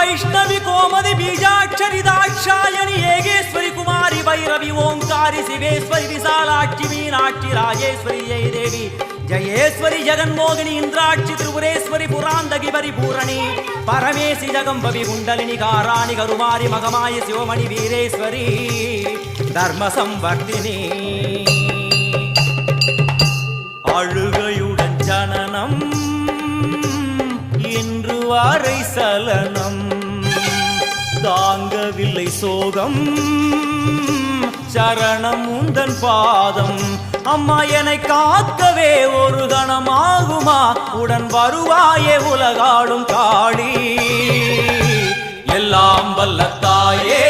वैष्णवी कोमदि बीजाक्षरि दाक्षायणि येगेश्वरी कुमारी भैरवी ओंकारी शिवेश्वरी विशालाक्षी मीनाक्षी राजेश्वरी जय देवी जयेश्वरी जगन्मोहिनी इंद्राक्षी त्रिपुरेश्वरी पुरांदगी परिपूरणी परमेशि जगंबवी कुंडलिनी काराणि करुमारी मगमायि शिवमणि वीरेश्वरी धर्म संवर्धिनी அழுகையுடன் ஜனனம் இன்று வரை சலனம் தாங்கவில்லை சோகம் சரணம் உந்தன் பாதம் அம்மா என்னை காக்கவே ஒரு கணமாகுமா உடன் வருவாயே உலகாடும் காளி எல்லாம் வல்ல தாயே